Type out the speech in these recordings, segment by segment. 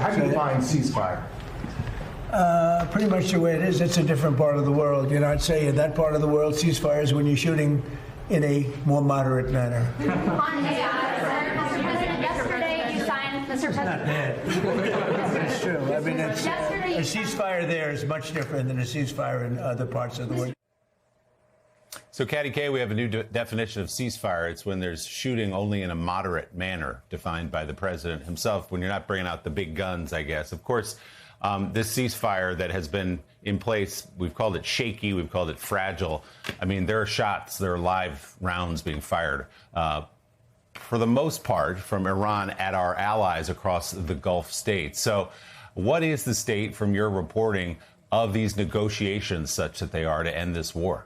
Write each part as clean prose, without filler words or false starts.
How do you define ceasefire? Pretty much the way it is. It's a different part of the world. You know, I'd say in that part of the world, ceasefire is when you're shooting in a more moderate manner. Mr. President, yesterday you signed, Mr. President. Not bad. It's true. I mean, a ceasefire there is much different than a ceasefire in other parts of the world. So, Katty Kay, we have a new definition of ceasefire. It's when there's shooting only in a moderate manner, defined by the president himself, when you're not bringing out the big guns, I guess. Of course, this ceasefire that has been in place, we've called it shaky, we've called it fragile. I mean, there are shots, there are live rounds being fired, for the most part, from Iran at our allies across the Gulf states. So what is the state, from your reporting, of these negotiations such that they are to end this war?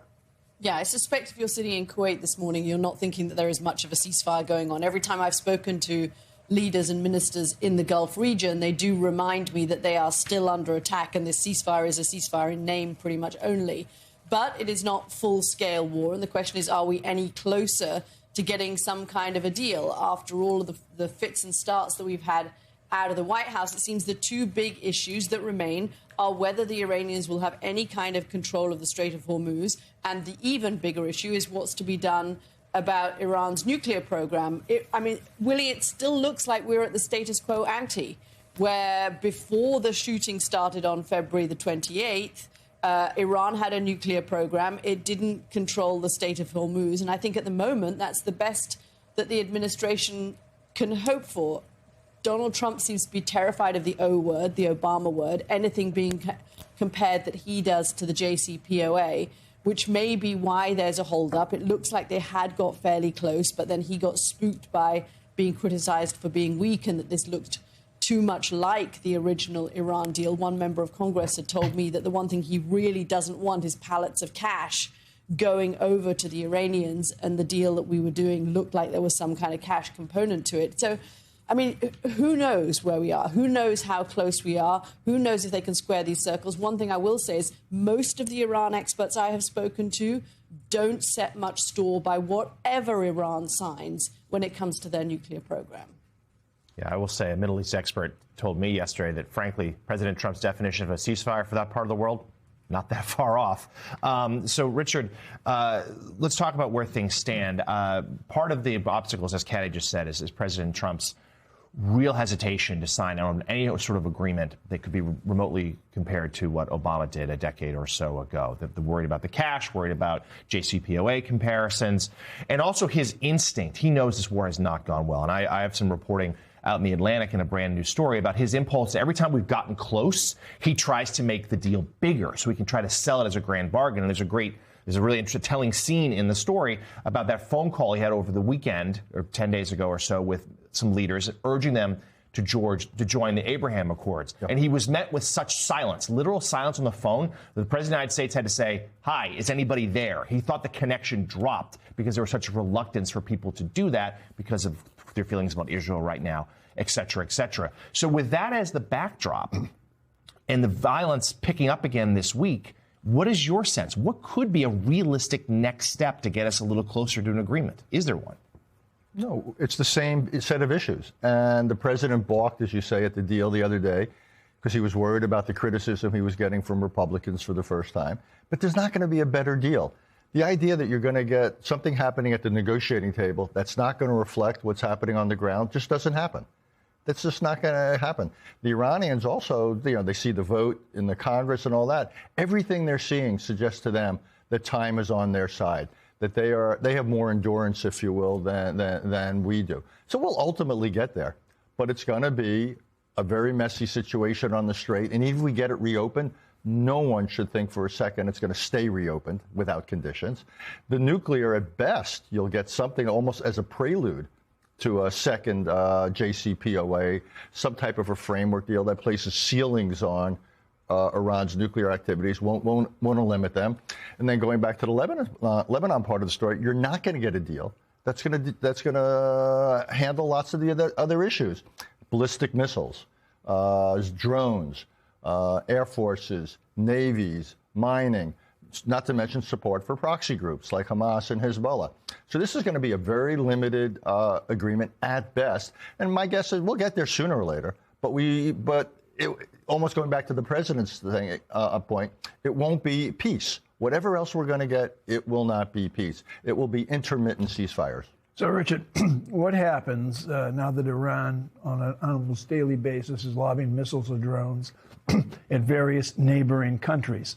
Yeah, I suspect if you're sitting in Kuwait this morning, you're not thinking that there is much of a ceasefire going on. Every time I've spoken to leaders and ministers in the Gulf region, they do remind me that they are still under attack, and this ceasefire is a ceasefire in name pretty much only. But it is not full-scale war, and the question is, are we any closer to getting some kind of a deal? After all of the fits and starts that we've had out of the White House, it seems the two big issues that remain are whether the Iranians will have any kind of control of the Strait of Hormuz, and the even bigger issue is what's to be done about Iran's nuclear program. Willie, it still looks like we're at the status quo ante, where before the shooting started on February the 28th, Iran had a nuclear program. It didn't control the Strait of Hormuz, and I think at the moment that's the best that the administration can hope for. Donald Trump seems to be terrified of the O word, the Obama word, anything being compared that he does to the JCPOA, which may be why there's a holdup. It looks like they had got fairly close, but then he got spooked by being criticized for being weak and that this looked too much like the original Iran deal. One member of Congress had told me that the one thing he really doesn't want is pallets of cash going over to the Iranians, and the deal that we were doing looked like there was some kind of cash component to it. So, I mean, who knows where we are? Who knows how close we are? Who knows if they can square these circles? One thing I will say is most of the Iran experts I have spoken to don't set much store by whatever Iran signs when it comes to their nuclear program. Yeah, I will say a Middle East expert told me yesterday that, frankly, President Trump's definition of a ceasefire for that part of the world, not that far off. So, Richard, let's talk about where things stand. Part of the obstacles, as Katty just said, is President Trump's real hesitation to sign on any sort of agreement that could be remotely compared to what Obama did a decade or so ago. They're worried about the cash, worried about JCPOA comparisons, and also his instinct. He knows this war has not gone well. And I have some reporting out in the Atlantic in a brand new story about his impulse. Every time we've gotten close, he tries to make the deal bigger so he can try to sell it as a grand bargain. And there's a really interesting, telling scene in the story about that phone call he had over the weekend, or 10 days ago or so, with some leaders urging them to join the Abraham Accords. Yep. And he was met with such silence, literal silence on the phone, that the President of the United States had to say, "Hi, is anybody there?" He thought the connection dropped because there was such a reluctance for people to do that because of their feelings about Israel right now, et cetera, et cetera. So with that as the backdrop and the violence picking up again this week, what is your sense? What could be a realistic next step to get us a little closer to an agreement? Is there one? No, it's the same set of issues. And the president balked, as you say, at the deal the other day because he was worried about the criticism he was getting from Republicans for the first time. But there's not going to be a better deal. The idea that you're going to get something happening at the negotiating table that's not going to reflect what's happening on the ground just doesn't happen. That's just not going to happen. The Iranians also, they see the vote in the Congress and all that. Everything they're seeing suggests to them that time is on their side, that they have more endurance, if you will, than we do. So we'll ultimately get there, but it's going to be a very messy situation on the Strait. And even if we get it reopened, no one should think for a second it's going to stay reopened without conditions. The nuclear, at best, you'll get something almost as a prelude to a second JCPOA, some type of a framework deal that places ceilings on Iran's nuclear activities, won't limit them. And then going back to the Lebanon part of the story, you're not going to get a deal that's going to handle lots of the other issues: ballistic missiles, drones, air forces, navies, mining, not to mention support for proxy groups like Hamas and Hezbollah. So this is going to be a very limited agreement at best. And my guess is we'll get there sooner or later. But almost going back to the president's thing, point, it won't be peace. Whatever else we're going to get, it will not be peace. It will be intermittent ceasefires. So, Richard, what happens now that Iran, on an almost daily basis, is lobbing missiles or drones at various neighboring countries?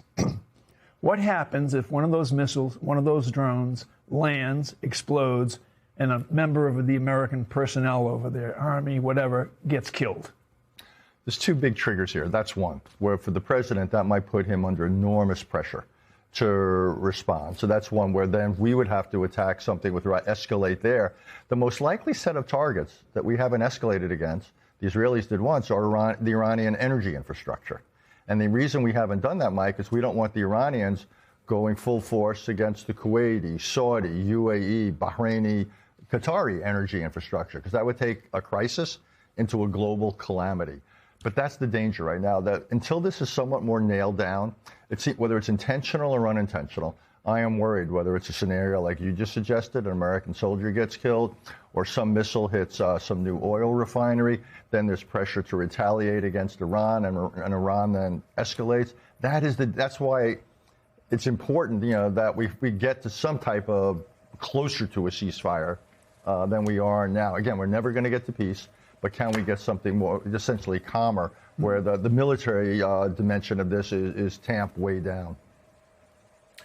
What happens if one of those missiles, one of those drones, lands, explodes, and a member of the American personnel over there, army, whatever, gets killed? There's two big triggers here. That's one, where for the president, that might put him under enormous pressure to respond. So that's one where then we would have to attack something with escalate there. The most likely set of targets that we haven't escalated against, the Israelis did once, are the Iranian energy infrastructure. And the reason we haven't done that, Mike, is we don't want the Iranians going full force against the Kuwaiti, Saudi, UAE, Bahraini, Qatari energy infrastructure, because that would take a crisis into a global calamity. But that's the danger right now, that until this is somewhat more nailed down, whether it's intentional or unintentional, I am worried whether it's a scenario like you just suggested, an American soldier gets killed, or some missile hits some new oil refinery, then there's pressure to retaliate against Iran, and Iran then escalates. That's why it's important, that we get to some type of closer to a ceasefire than we are now. Again, we're never going to get to peace. But can we get something more essentially calmer, where the military dimension of this is tamped way down?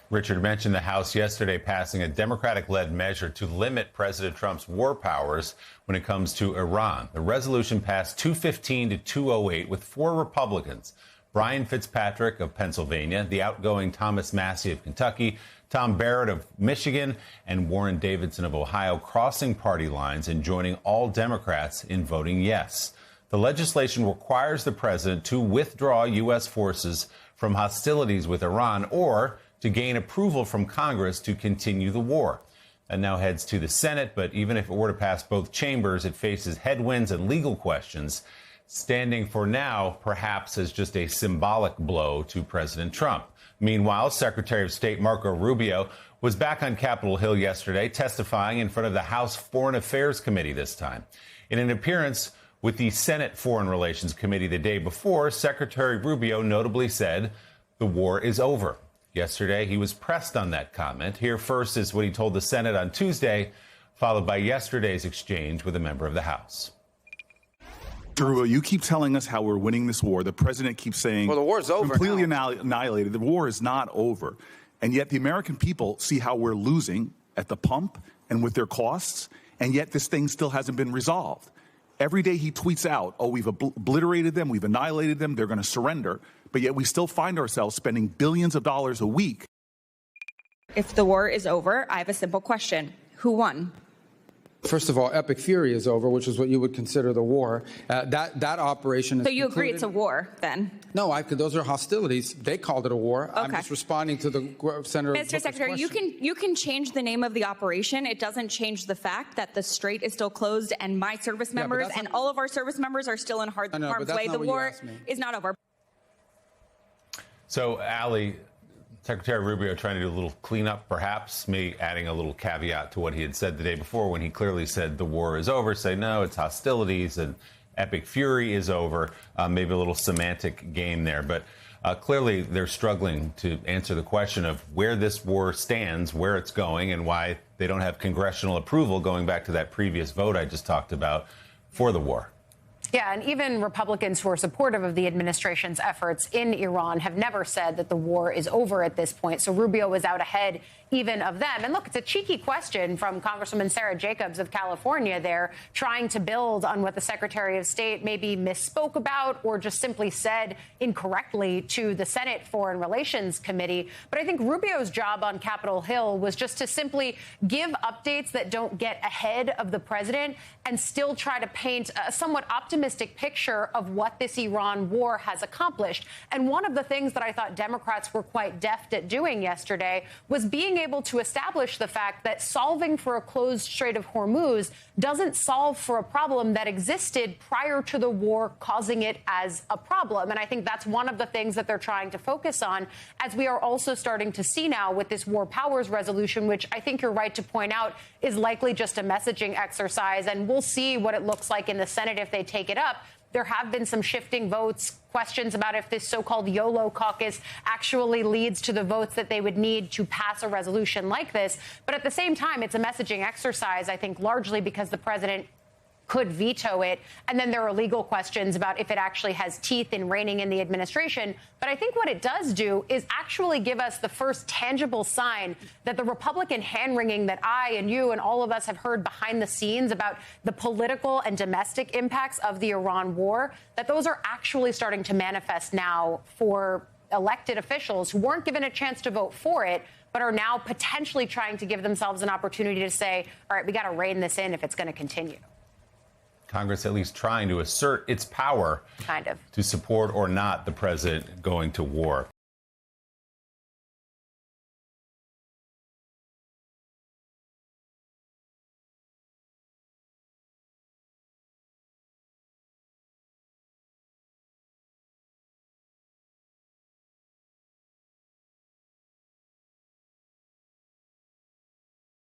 Richard mentioned the House yesterday passing a Democratic-led measure to limit President Trump's war powers when it comes to Iran. The resolution passed 215 to 208 with 4 Republicans, Brian Fitzpatrick of Pennsylvania, the outgoing Thomas Massie of Kentucky, Tom Barrett of Michigan, and Warren Davidson of Ohio, crossing party lines and joining all Democrats in voting yes. The legislation requires the president to withdraw U.S. forces from hostilities with Iran or to gain approval from Congress to continue the war. That now heads to the Senate, but even if it were to pass both chambers, it faces headwinds and legal questions, standing for now perhaps as just a symbolic blow to President Trump. Meanwhile, Secretary of State Marco Rubio was back on Capitol Hill yesterday, testifying in front of the House Foreign Affairs Committee this time. In an appearance with the Senate Foreign Relations Committee the day before, Secretary Rubio notably said the war is over. Yesterday, he was pressed on that comment. Here first is what he told the Senate on Tuesday, followed by yesterday's exchange with a member of the House. Rubio, you keep telling us how we're winning this war. The president keeps saying, well, the war's over. Completely annihilated. The war is not over. And yet the American people see how we're losing at the pump and with their costs. And yet this thing still hasn't been resolved. Every day he tweets out, oh, we've obliterated them. We've annihilated them. They're going to surrender. But yet we still find ourselves spending billions of dollars a week. If the war is over, I have a simple question. Who won? First of all, Epic Fury is over, which is what you would consider the war. That operation is So you concluded. agree it's a war, then? No, those are hostilities. They called it a war. Okay. I'm just responding to the Senator Mr. Secretary, you can change the name of the operation. It doesn't change the fact that the strait is still closed and my service members and all of our service members are still in harm's way. The war is not over. So, Ali, Secretary Rubio trying to do a little cleanup, perhaps, me adding a little caveat to what he had said the day before when he clearly said the war is over, say, no, it's hostilities and Epic Fury is over. Maybe a little semantic game there. But clearly they're struggling to answer the question of where this war stands, where it's going, and why they don't have congressional approval, going back to that previous vote I just talked about, for the war. Yeah, and even Republicans who are supportive of the administration's efforts in Iran have never said that the war is over at this point. So Rubio was out ahead even of them. And look, it's a cheeky question from Congresswoman Sarah Jacobs of California there, trying to build on what the Secretary of State maybe misspoke about or just simply said incorrectly to the Senate Foreign Relations Committee. But I think Rubio's job on Capitol Hill was just to simply give updates that don't get ahead of the president and still try to paint a somewhat optimistic picture of what this Iran war has accomplished. And one of the things that I thought Democrats were quite deft at doing yesterday was being able to establish the fact that solving for a closed Strait of Hormuz doesn't solve for a problem that existed prior to the war causing it as a problem. And I think that's one of the things that they're trying to focus on, as we are also starting to see now with this war powers resolution, which I think you're right to point out is likely just a messaging exercise. And we'll see what it looks like in the Senate if they take it up. There have been some shifting votes, questions about if this so-called YOLO caucus actually leads to the votes that they would need to pass a resolution like this. But at the same time, it's a messaging exercise, I think, largely because the president could veto it. And then there are legal questions about if it actually has teeth in reining in the administration. But I think what it does do is actually give us the first tangible sign that the Republican hand-wringing that I and you and all of us have heard behind the scenes about the political and domestic impacts of the Iran war, that those are actually starting to manifest now for elected officials who weren't given a chance to vote for it, but are now potentially trying to give themselves an opportunity to say, all right, we got to rein this in if it's going to continue. Congress at least trying to assert its power kind of to support or not the president going to war.